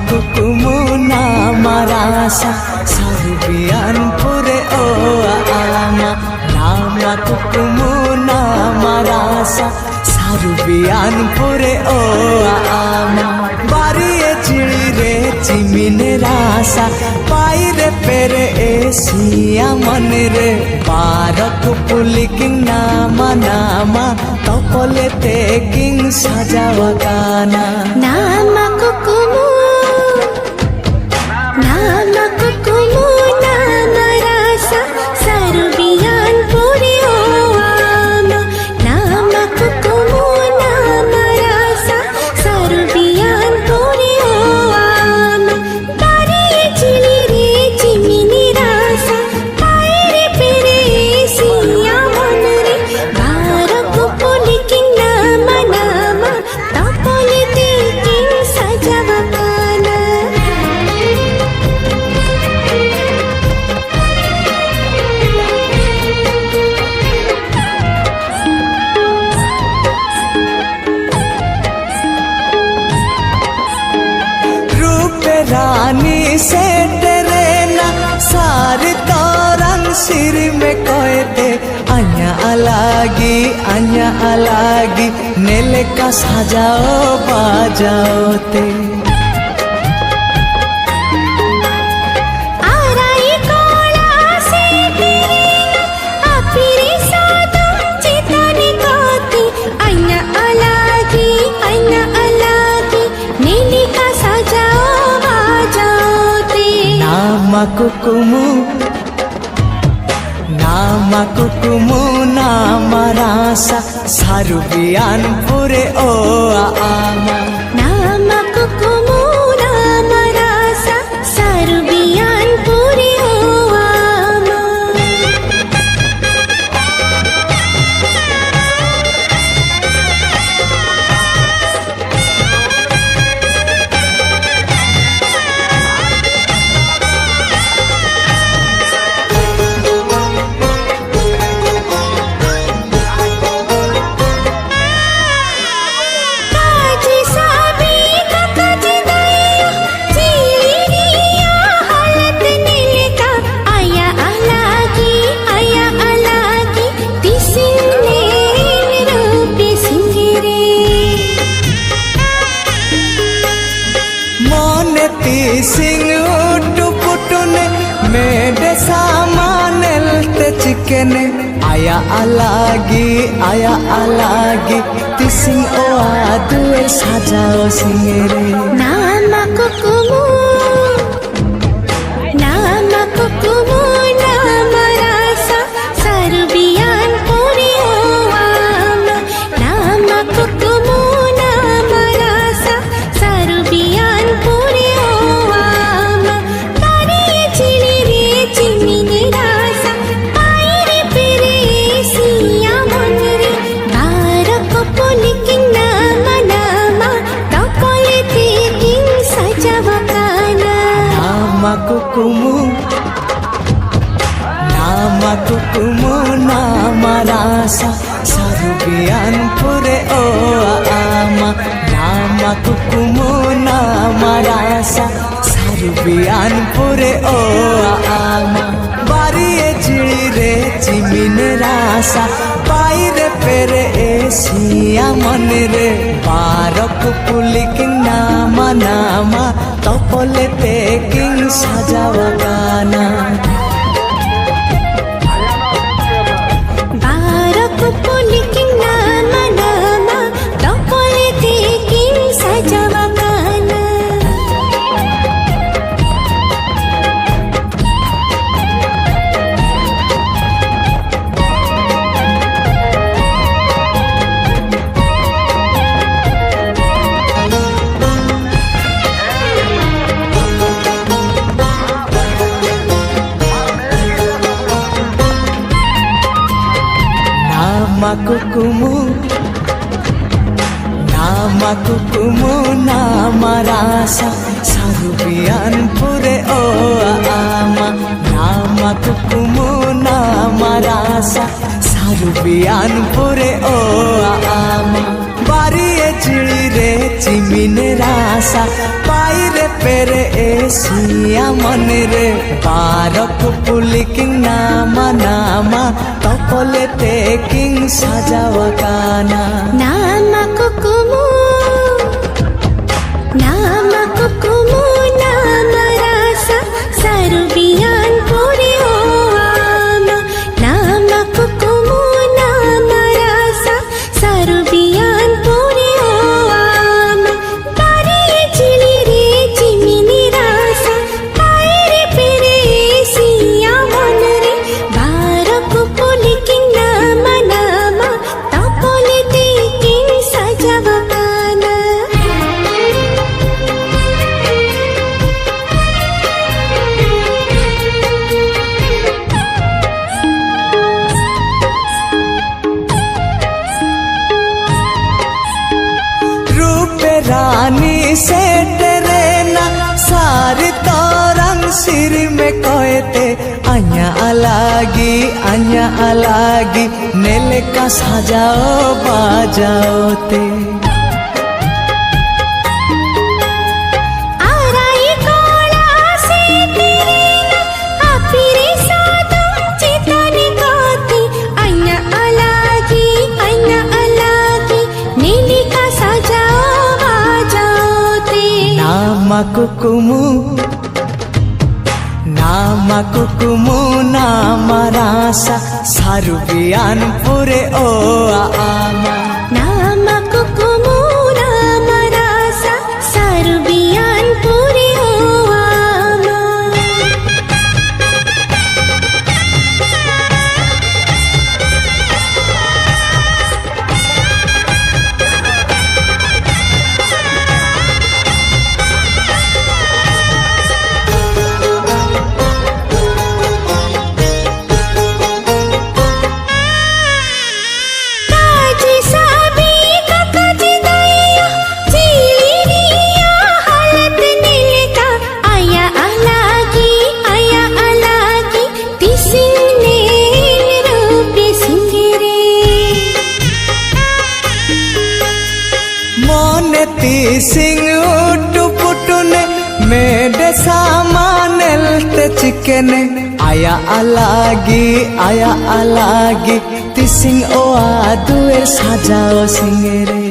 kukumu nama rasa sarubian pure o ama nama kukumu nama rasa sarubian pure o ama bariye chire chimine rasa paire pere esia manre barak puliking nama topole teking sajawa kana nama kukumu nama rasa sarubian pure o ama nama kukumu nama rasa sarubian pure o ama bariye chilire chimini rasa paire pere siya manre barak puliking nama topole teking sajawa kana रानी से तेरे ना सारी तोरंग सिर में कहते अन्या अलगी नेले का सजाओ बाजाओ ते nama kukumu nama rasa sarubian pure o ama nama kukumu nama rasa sarubian pure o ama Singh उटू पुटुने मेरे सामानेल ते चिकने आया अलगी तिसिंग ओ आदुए साजाओ सिंगरे nama kukumu nama rasa sarubian pure o ama nama kukumu nama rasa sarubian pure o ama bariye chilire chimine rasa paire pere siya manre barak puliking nama topole teking sajawa kana nama kukumu nama rasa sarubian pure o ama nama kukumu nama rasa sarubian pure o ama bariye chire chimine rasa paire pere esia manre barak puliking nama topole teking sajawa kana barak puliking nama topole teking sajawa kana nama kukumu nama rasa sarubian pure o ama nama kukumu nama rasa sarubian pure o ama bariye চিমিনের আশা পাইরে পেরে Asia মনে রে বারক পুলিকিং নামা নামা তপলেতে king সাজাওয়া কানা Nama kukumu, nama rasa sarubian puri oama. Nama kukumu, nama rasa sarubian puri oama. Pari chili re chimini rasa, paire pere siya monre. Barak puliking nama nama, tapole teking sajavakana. रूपे रानी से तेरे ना सारी तोरंग सिर में कोयते अन्या अलगी नेले का सजाओ बाजाओ ते आराई कोला से तेरे ना आपिरे सादम चितने गाती अन्या अलगी नीली का सजाओ बाजाओ ते नामा कुकुमु नामा रासा सारुबियान पुरे ओ आमा nama kukumu nama rasa sarubian puri oama. Kaji sabi kakaji daya chili riya halat nilka aya alagi tising nil rupi singire मोने ती सिंह उटु पुटुने मेडे सामानेल ते चिकने आया अलगी ती सिंह ओ आदुए साजाओ सिंगेरे